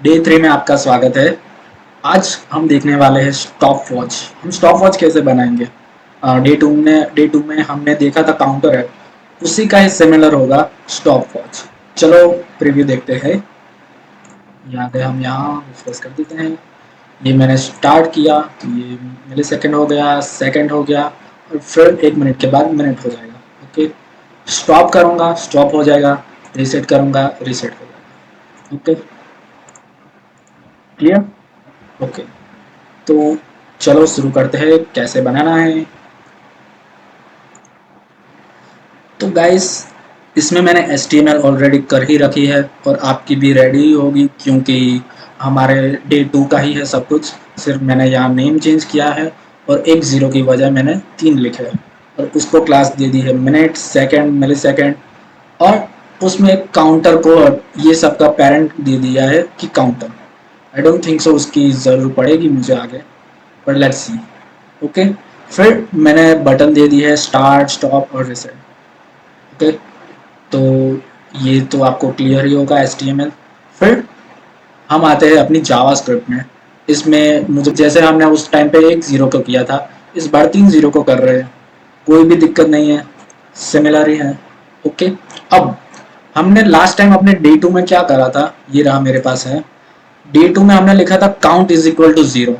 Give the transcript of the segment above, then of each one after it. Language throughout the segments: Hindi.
डे 3 में आपका स्वागत है। आज हम देखने वाले हैं स्टॉप वॉच। हम स्टॉप वॉच कैसे बनाएंगे। डे टू में हमने देखा था काउंटर है, उसी का ही सिमिलर होगा स्टॉप वॉच। चलो प्रीव्यू देखते हैं। यहाँ गए हम, यहाँ रिफ्रेश कर देते हैं। ये मैंने स्टार्ट किया तो ये मिली सेकेंड हो गया, सेकेंड हो गया और फिर 1 मिनट के बाद मिनट हो जाएगा। ओके, स्टॉप करूँगा स्टॉप हो जाएगा, रीसेट करूँगा रीसेट हो जाएगा। Okay, clear. ओके, तो चलो शुरू करते हैं कैसे बनाना है। तो गाइस, इसमें मैंने HTML ऑलरेडी कर ही रखी है और आपकी भी रेडी होगी, क्योंकि हमारे डे 2 का ही है सब कुछ। सिर्फ मैंने यहाँ नेम चेंज किया है और एक ज़ीरो की वजह मैंने 3 लिखे है और उसको क्लास दे दी है मिनट, सेकंड, मिली सेकंड। और उसमें एक काउंटर को ये सब का पेरेंट दे दिया है कि counter. I don't think so उसकी ज़रूर पड़ेगी मुझे आगे, पर लेट्स सी। ओके, फिर मैंने बटन दे दी है स्टार्ट, स्टॉप और रिसेट। ओके, तो ये तो आपको क्लियर ही होगा HTML। फिर हम आते हैं अपनी जावास्क्रिप्ट में। इसमें मुझे जैसे हमने उस टाइम पे एक ज़ीरो को किया था, इस बार 3 ज़ीरो को कर रहे हैं। कोई भी दिक्कत नहीं है, सिमिलर ही है। ओके, अब हमने लास्ट टाइम अपने डे 2 में क्या करा था, ये रहा मेरे पास है। डे 2 में हमने लिखा था काउंट इज इक्वल टू 0,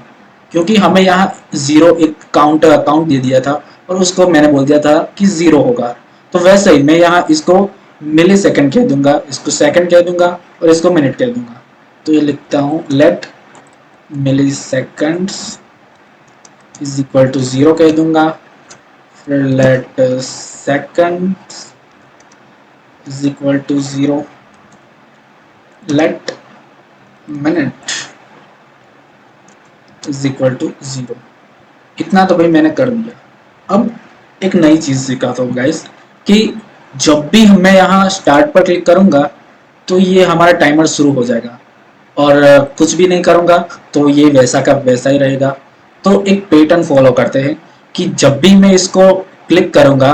क्योंकि हमें यहाँ 0 एक काउंट दे दिया था और उसको मैंने बोल दिया था कि 0 होगा। तो वैसे ही मैं यहाँ इसको मिली सेकेंड कह दूंगा, इसको सेकेंड कह दूंगा और इसको मिनट कह दूंगा। तो ये लिखता हूँ let milliseconds is equal to 0 कह दूंगा। फिर let seconds is equal to 0, let minute is equal to 0। इतना तो भाई मैंने कर दिया। अब एक नई चीज़ सिखाता हूँ गाइस, कि जब भी मैं यहाँ स्टार्ट पर क्लिक करूँगा तो ये हमारा टाइमर शुरू हो जाएगा और कुछ भी नहीं करूँगा तो ये वैसा का वैसा ही रहेगा। तो एक पैटर्न फॉलो करते हैं कि जब भी मैं इसको क्लिक करूँगा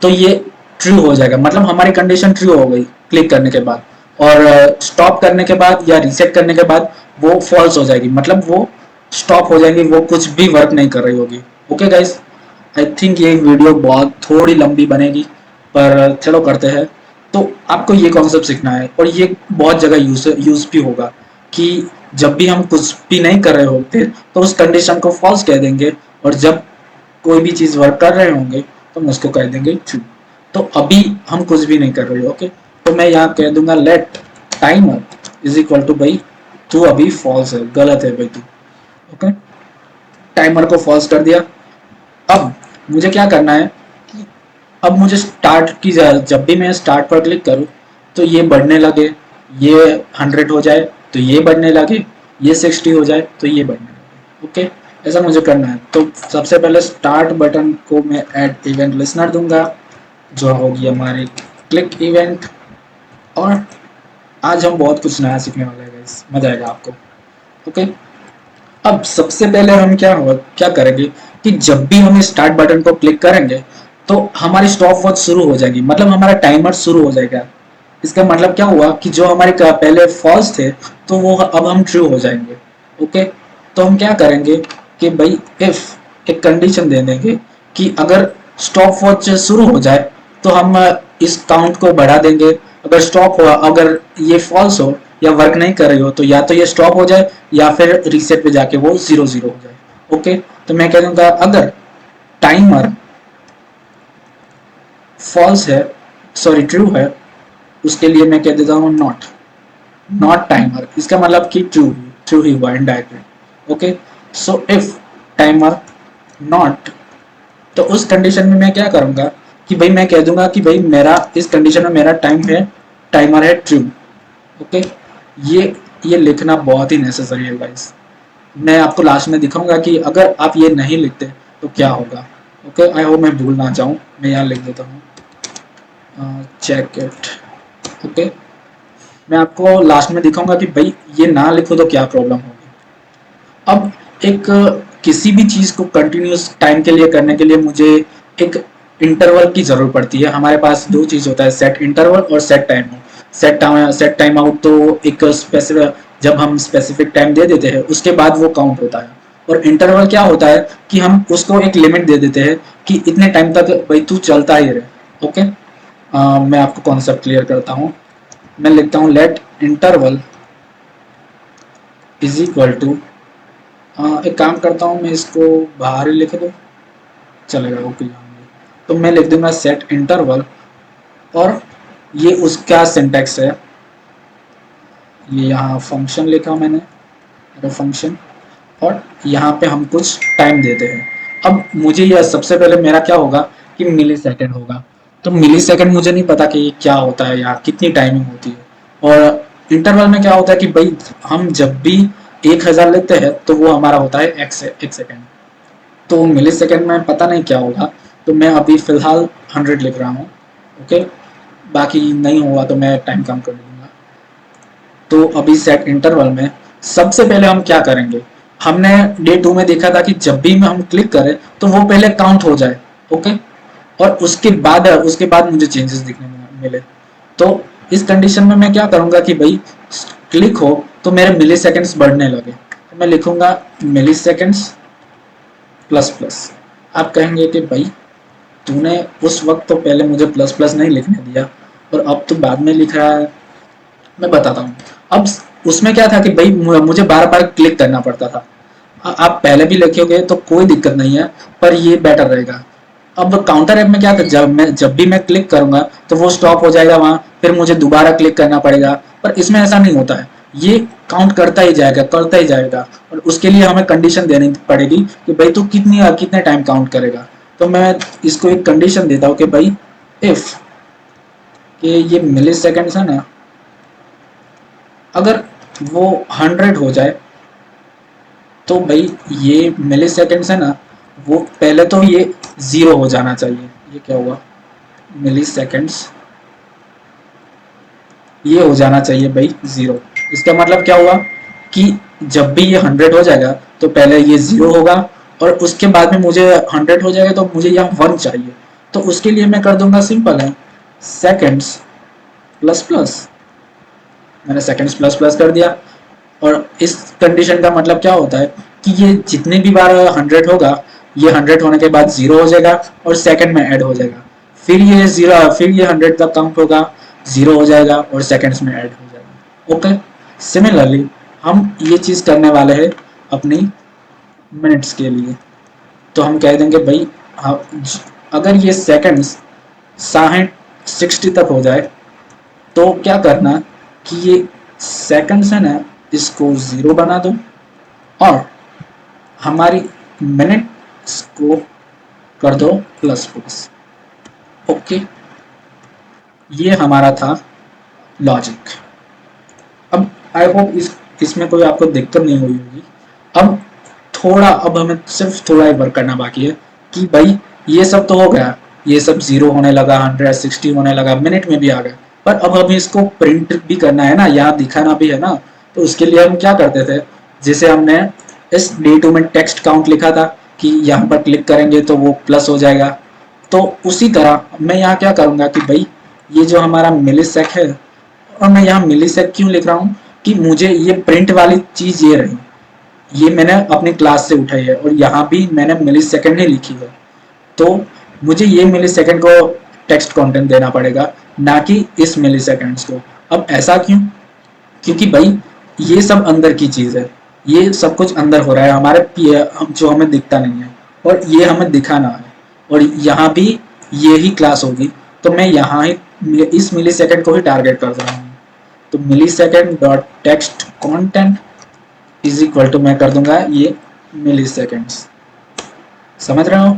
तो ये ट्रू हो जाएगा, मतलब हमारी कंडीशन ट्रू हो गई क्लिक करने के बाद। और स्टॉप करने के बाद या रीसेट करने के बाद वो फॉल्स हो जाएगी, मतलब वो स्टॉप हो जाएगी, वो कुछ भी वर्क नहीं कर रही होगी। ओके गाइस, आई थिंक ये वीडियो बहुत थोड़ी लंबी बनेगी, पर चलो करते हैं। तो आपको ये कॉन्सेप्ट सीखना है और ये बहुत जगह यूज भी होगा कि जब भी हम कुछ भी नहीं कर रहे होते तो उस कंडीशन को फॉल्स कह देंगे, और जब कोई भी चीज़ वर्क कर रहे होंगे तो हम उसको कह देंगे ट्रू। तो अभी हम कुछ भी नहीं कर रहे। ओके, तो मैं यहाँ कह दूंगा let timer is equal to, भाई तू अभी फॉल्स है, गलत है भाई तू। ओके, टाइमर को फॉल्स कर दिया। अब मुझे क्या करना है कि अब मुझे स्टार्ट की, जब भी मैं स्टार्ट पर क्लिक करूँ तो ये बढ़ने लगे, ये 100 हो जाए तो ये बढ़ने लगे, ये 60 हो जाए तो ये बढ़ने लगे। ओके, ऐसा मुझे करना है। तो सबसे पहले स्टार्ट बटन को मैं ऐड इवेंट लिसनर दूंगा, जो होगी हमारी क्लिक इवेंट। और आज हम बहुत कुछ नया सीखने वाले हैं गाइस, मजा आएगा आपको। ओके, अब सबसे पहले हम क्या करेंगे कि जब भी हम स्टार्ट बटन को क्लिक करेंगे तो हमारी स्टॉप वॉच शुरू हो जाएगी, मतलब हमारा टाइमर शुरू हो जाएगा। इसका मतलब क्या हुआ कि जो हमारे पहले फॉल्स थे तो वो अब हम ट्रू हो जाएंगे। ओके, तो हम क्या करेंगे कि भाई इफ एक कंडीशन दे देंगे कि अगर स्टॉप वॉच शुरू हो जाए तो हम इस काउंट को बढ़ा देंगे। अगर स्टॉप हुआ, अगर ये फॉल्स हो या वर्क नहीं कर रही हो तो या तो ये स्टॉप हो जाए या फिर रीसेट पे जाके वो 0 0 हो जाए। ओके, तो मैं कह दूंगा अगर टाइमर फॉल्स है, सॉरी ट्रू है, उसके लिए मैं कह देता हूँ नॉट, नॉट टाइमर। इसका मतलब कि ट्रू ट्रू ही हुआ indirectly. Okay, so if timer not, तो उस कंडीशन में मैं क्या करूंगा कि भाई मैं कह दूंगा कि भाई मेरा इस कंडीशन में मेरा टाइमर है ट्रू। ओके, ये लिखना बहुत ही नेसेसरी है गाइस। मैं आपको लास्ट में दिखाऊंगा कि अगर आप ये नहीं लिखते तो क्या होगा। ओके, आई होप मैं भूल ना जाऊं, मैं यहाँ लिख देता हूँ चेक इट। ओके, मैं आपको लास्ट में दिखाऊंगा कि भाई ये ना लिखो तो क्या प्रॉब्लम होगी। अब एक किसी भी चीज़ को कंटिन्यूस टाइम के लिए करने के लिए मुझे एक इंटरवल की ज़रूरत पड़ती है। हमारे पास दो चीज़ होता है, सेट इंटरवल और set time out. Set time out तो एक स्पेसिफिक, जब हम स्पेसिफिक टाइम दे देते हैं उसके बाद वो काउंट होता है। और इंटरवल क्या होता है कि हम उसको एक लिमिट दे देते हैं कि इतने टाइम तक भाई तू चलता ही रहे। ओके, मैं आपको कॉन्सेप्ट क्लियर करता हूँ। मैं लिखता हूँ let interval is equal to, एक काम करता हूँ मैं इसको बाहर ही लिख दूँ, चलेगा ओके। तो मैं लिख दूंगा सेट इंटरवल, और ये उसका सिंटैक्स है, ये यहाँ फंक्शन लिखा मैंने, फंक्शन, और यहाँ पे हम कुछ टाइम देते हैं। अब मुझे यह सबसे पहले मेरा क्या होगा कि मिली सेकेंड होगा। तो मिली सेकेंड मुझे नहीं पता कि क्या होता है या कितनी टाइमिंग होती है। और इंटरवल में क्या होता है कि भाई हम जब भी 1000 लेते हैं तो वो हमारा होता है एक सेकेंड। तो मिली सेकेंड में पता नहीं क्या होगा, तो मैं अभी फिलहाल 100 लिख रहा हूँ। ओके, बाकी नहीं हुआ तो मैं टाइम कम कर दूंगा। तो अभी सेट इंटरवल में सबसे पहले हम क्या करेंगे, हमने डे 2 में देखा था कि जब भी हम क्लिक करें तो वो पहले काउंट हो जाए। ओके, और उसके बाद मुझे चेंजेस दिखने मिले। तो इस कंडीशन में मैं क्या करूंगा कि भाई क्लिक हो तो मेरे मिली सेकेंड्स बढ़ने लगे, तो मैं लिखूंगा मिली सेकेंड्स प्लस प्लस। आप कहेंगे कि भाई तूने उस वक्त तो पहले मुझे प्लस प्लस नहीं लिखने दिया और अब तो बाद में लिख रहा है। मैं बताता हूँ। अब उसमें क्या था कि भाई मुझे बार बार क्लिक करना पड़ता था। आप पहले भी लिखोगे तो कोई दिक्कत नहीं है, पर ये बेटर रहेगा। अब काउंटर ऐप में क्या था, जब भी मैं क्लिक करूंगा तो वो स्टॉप हो जाएगा वहां, फिर मुझे दोबारा क्लिक करना पड़ेगा। पर इसमें ऐसा नहीं होता है, ये काउंट करता ही जाएगा। और उसके लिए हमें कंडीशन देनी पड़ेगी कि भाई तू कितने टाइम काउंट करेगा। तो मैं इसको एक कंडीशन देता हूँ कि भाई इफ कि ये मिली सेकेंड्स है ना, अगर वो 100 हो जाए तो भाई ये मिली सेकेंड्स है ना, वो पहले तो ये 0 हो जाना चाहिए। ये क्या हुआ, मिली सेकेंड्स ये हो जाना चाहिए भाई 0। इसका मतलब क्या हुआ कि जब भी ये 100 हो जाएगा तो पहले ये 0 होगा, और उसके बाद में मुझे 100 हो जाएगा तो मुझे यहाँ 1 चाहिए। तो उसके लिए मैं कर दूंगा, सिंपल है, सेकेंड्स प्लस प्लस। मैंने सेकेंड्स प्लस प्लस कर दिया। और इस कंडीशन का मतलब क्या होता है कि ये जितने भी बार 100 होगा, ये 100 होने के बाद 0 हो जाएगा और सेकंड में ऐड हो जाएगा। फिर ये 100 तक काउंट होगा, 0 हो जाएगा और सेकंड्स में ऐड हो जाएगा। ओके, सिमिलरली हम ये चीज़ करने वाले हैं अपनी मिनट्स के लिए। तो हम कह देंगे भाई हाँ, अगर ये सेकंड्स 60 तक हो जाए तो क्या करना कि ये सेकंड्स है ना, इसको 0 बना दो, और हमारी मिनट्स को कर दो प्लस प्लस। ओके, ये हमारा था लॉजिक। अब आई होप इसमें कोई आपको दिक्कत नहीं हुई होगी। अब हमें सिर्फ थोड़ा ही वर्क करना बाकी है कि भाई ये सब तो हो गया, ये सब 0 होने लगा, 160 होने लगा, मिनट में भी आ गया। पर अब हमें इसको प्रिंट भी करना है ना, यहाँ दिखाना भी है ना। तो उसके लिए हम क्या करते थे, जैसे हमने इस D2 में टेक्स्ट काउंट लिखा था कि यहाँ पर क्लिक करेंगे तो वो प्लस हो जाएगा। तो उसी तरह मैं यहाँ क्या करूँगा कि भाई ये जो हमारा मिलीसेक है, और मैं यहाँ मिलीसेक क्यों लिख रहा हूँ कि मुझे ये प्रिंट वाली चीज़ ये रही, ये मैंने अपनी क्लास से उठाई है, और यहाँ भी मैंने मिली सेकेंड ही लिखी है। तो मुझे ये मिली सेकेंड को टेक्स्ट कंटेंट देना पड़ेगा, ना कि इस मिली सेकेंड्स को। अब ऐसा क्यों, क्योंकि भाई ये सब अंदर की चीज़ है, ये सब कुछ अंदर हो रहा है हमारे जो हमें दिखता नहीं है, और ये हमें दिखाना है। और यहाँ भी ये ही क्लास होगी, तो मैं यहाँ ही इस मिली सेकेंड को ही टारगेट कर रहा हूँ। तो millisecond dot text content is equal to मैं कर दूंगा ये मिली सेकेंड्स। समझ रहे हो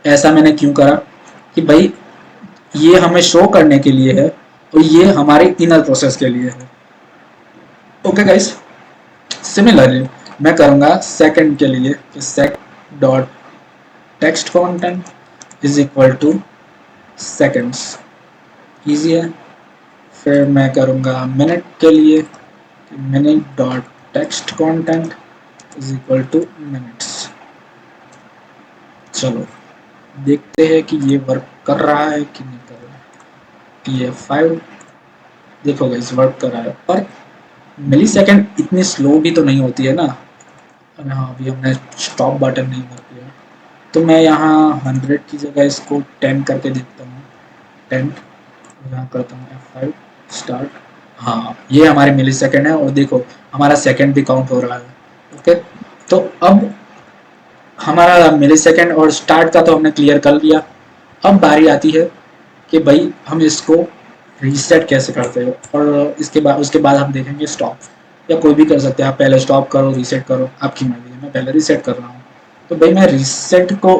ऐसा मैंने क्यों करा, कि भाई ये हमें शो करने के लिए है और ये हमारे इनर प्रोसेस के लिए है। ओके गाइस, सिमिलरली मैं करूंगा सेकंड के लिए कि sec dot text content is equal to seconds. Easy है। फिर मैं करूंगा मिनट के लिए minute dot text content is equal to minutes. चलो देखते हैं कि ये वर्क कर रहा है कि नहीं कर रहा है। ये 5 देखो गाइस वर्क कर रहा है, पर मिली सेकेंड इतनी स्लो भी तो नहीं होती है ना। अरे हाँ, अभी हमने स्टॉप बटन नहीं मार दिया, तो मैं यहाँ 100 की जगह इसको 10 करके देखता हूँ। 10 यहाँ करता हूँ F5 स्टार्ट। हाँ, ये हमारे मिली सेकेंड है और देखो हमारा सेकेंड भी काउंट हो रहा है। ओके, तो अब हमारा मिली सेकेंड और स्टार्ट का तो हमने क्लियर कर लिया। अब बारी आती है कि भाई हम इसको रीसेट कैसे करते हैं, और इसके बाद उसके बाद हम देखेंगे स्टॉप, या कोई भी कर सकते हैं। आप पहले स्टॉप करो, रीसेट करो, आपकी मर्जी है। मैं पहले रीसेट कर रहा हूँ, तो भाई मैं रीसेट को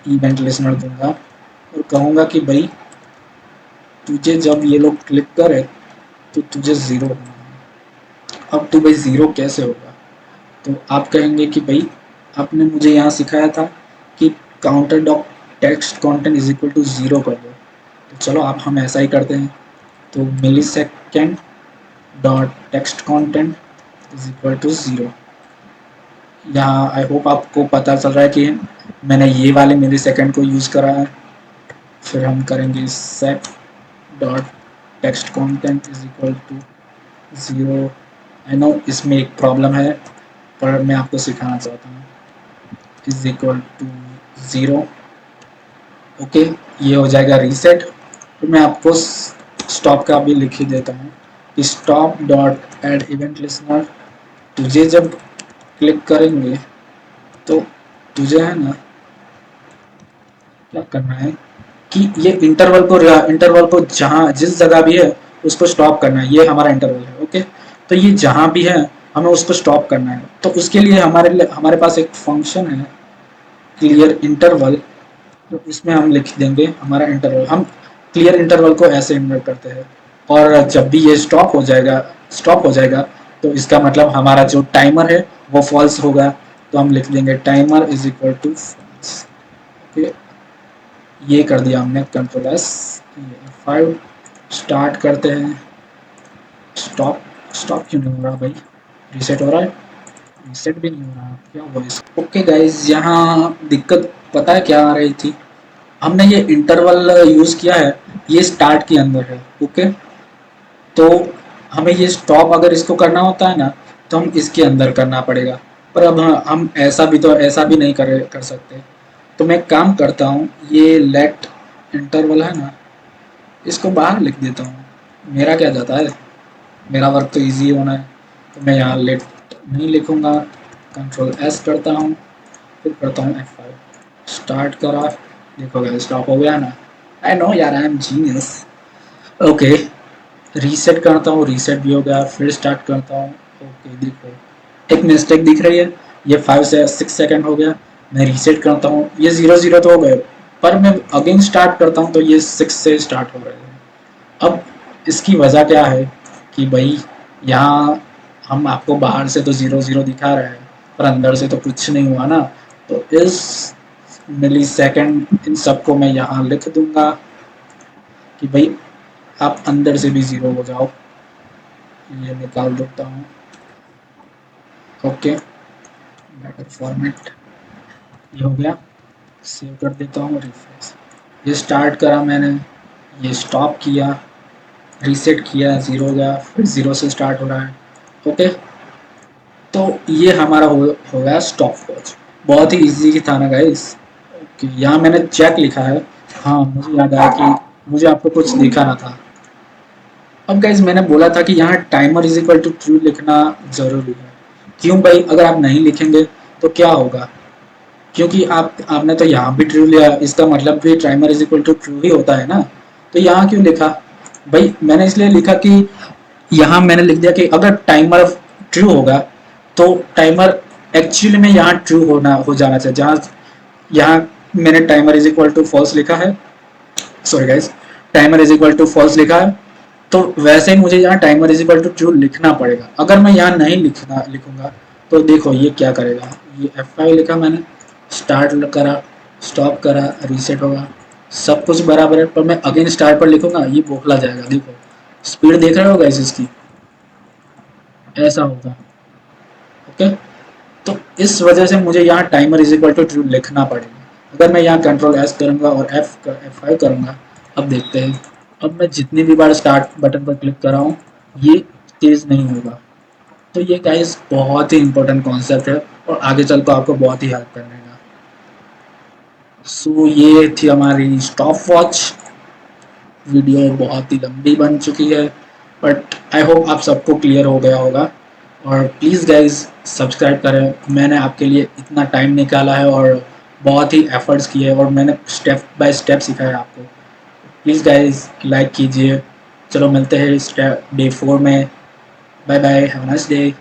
इवेंट लिस्नर दूंगा और कहूँगा कि भाई तुझे जब ये लोग क्लिक करे तो तुझे ज़ीरो होना है। अब तो भाई ज़ीरो कैसे होगा, तो आप कहेंगे कि भाई आपने मुझे यहाँ सिखाया था कि counter dot text content is equal to zero कर दो, तो चलो आप हम ऐसा ही करते हैं। तो millisecond dot text content is equal to zero. यहाँ आई होप आपको पता चल रहा है कि मैंने ये वाले मिली सेकेंड को यूज़ करा है। फिर हम करेंगे set dot text content is equal to zero. I know इसमें एक प्रॉब्लम है, पर मैं आपको सिखाना चाहता हूँ। Is equal to zero. Okay, ये हो जाएगा रीसेट। तो मैं आपको स्टॉप का भी लिख ही देता हूँ कि stop dot add event listener. तुझे जब क्लिक करेंगे तो तुझे है ना क्या करना है कि ये इंटरवल को जहाँ जिस जगह भी है उसको स्टॉप करना है। ये हमारा इंटरवल है। ओके, तो ये जहाँ भी है हमें उसको स्टॉप करना है। तो उसके लिए हमारे पास एक फंक्शन है क्लियर इंटरवल। तो इसमें हम लिख देंगे हमारा इंटरवल। हम क्लियर इंटरवल को ऐसे इन्वर्ट करते हैं, और जब भी ये स्टॉप हो जाएगा तो इसका मतलब हमारा जो टाइमर है वो फॉल्स होगा। तो हम लिख देंगे timer is equal to false. Okay, ये कर दिया हमने कंट्रोल एस। 5 स्टार्ट करते हैं। स्टॉप स्टॉप क्यों नहीं हो रहा भाई? रीसेट हो रहा है? रीसेट भी नहीं हो रहा, क्या हुआ इसको? ओके गाइज, यहाँ दिक्कत पता है क्या आ रही थी? हमने ये इंटरवल यूज किया है, ये स्टार्ट के अंदर है। ओके, तो हमें ये स्टॉप अगर इसको करना होता है ना तो हम इसके अंदर करना पड़ेगा। पर अब हम ऐसा भी नहीं कर सकते। तो मैं काम करता हूँ, ये लेट इंटरवल है ना, इसको बाहर लिख देता हूँ। मेरा क्या जाता है, मेरा वर्क तो इजी होना है। तो मैं यहाँ लेट नहीं लिखूँगा, कंट्रोल एस करता हूँ, फिर करता हूँ F5 स्टार्ट करा। देखो गाइस स्टॉप हो गया ना। आई नो यार, I am genius. Okay, reset करता हूँ, रीसेट भी हो गया। फिर स्टार्ट करता हूँ। ओके, देखो एक मिस्टेक दिख रही है, ये 5 से 6 सेकंड हो गया। मैं रीसेट करता हूँ, ये 0 0 तो हो गए, पर मैं अगेन स्टार्ट करता हूँ तो ये 6 से स्टार्ट हो रहे हैं। अब इसकी वजह क्या है कि भाई यहाँ हम आपको बाहर से तो 0 0 दिखा रहे हैं, पर अंदर से तो कुछ नहीं हुआ ना। तो इस मिली सेकेंड इन सबको मैं यहाँ लिख दूंगा कि भाई आप अंदर से भी 0 हो जाओ। ये निकाल देता हूँ। ओके, बेटर फॉर्मेट, ये हो गया। सेव कर देता हूँ, रिफ्रेश। ये स्टार्ट करा मैंने, ये स्टॉप किया, रीसेट किया, 0 हो गया, फिर 0 से स्टार्ट हो रहा है। ओके, तो ये हमारा हो गया स्टॉप वॉच। बहुत ही इजी था ना गाइस। ओके, यहाँ मैंने चेक लिखा है। हाँ, मुझे याद आया कि मुझे आपको कुछ दिखाना था। अब गाइस मैंने बोला था कि यहाँ timer is equal to true लिखना जरूरी है। क्यों भाई? अगर आप नहीं लिखेंगे तो क्या होगा? क्योंकि आपने तो यहाँ भी ट्रू लिया, इसका मतलब भी timer is equal to true ही होता है ना। तो यहाँ क्यों लिखा भाई? मैंने इसलिए लिखा कि यहाँ मैंने लिख दिया कि अगर टाइमर ट्रू होगा तो टाइमर एक्चुअली में यहाँ ट्रू हो जाना चाहिए। जहाँ यहाँ मैंने timer is equal to false लिखा है, sorry guys, timer is equal to false लिखा है, तो वैसे ही मुझे यहाँ timer is equal to true लिखना पड़ेगा। अगर मैं यहाँ नहीं लिखूंगा तो देखो ये क्या करेगा। ये F5 लिखा मैंने, स्टार्ट करा, स्टॉप करा, रीसेट होगा, सब कुछ बराबर है, पर मैं अगेन स्टार्ट पर लिखूंगा ये बोखला जाएगा। देखो स्पीड देख रहे हो गाइस इसकी, ऐसा होगा। ओके, तो इस वजह से मुझे यहाँ timer is equal to true लिखना पड़ेगा। अगर मैं यहाँ कंट्रोल एस करूँगा और F5 करूँगा, अब देखते हैं। अब मैं जितनी भी बार स्टार्ट बटन पर क्लिक कर रहा हूँ ये तेज़ नहीं होगा। तो ये गाइस बहुत ही इंपॉर्टेंट कॉन्सेप्ट है और आगे चल कर आपको बहुत ही हेल्प करेगा। सो ये थी हमारी स्टॉप वॉच। वीडियो बहुत ही लंबी बन चुकी है बट आई होप आप सबको क्लियर हो गया होगा। और प्लीज़ गाइज सब्सक्राइब करें, मैंने आपके लिए इतना टाइम निकाला है और बहुत ही एफर्ट्स किए और मैंने स्टेप बाय स्टेप सिखाया आपको। प्लीज़ गाइज लाइक कीजिए। चलो मिलते हैं स्टेप डे 4 में। Bye bye, have a nice day.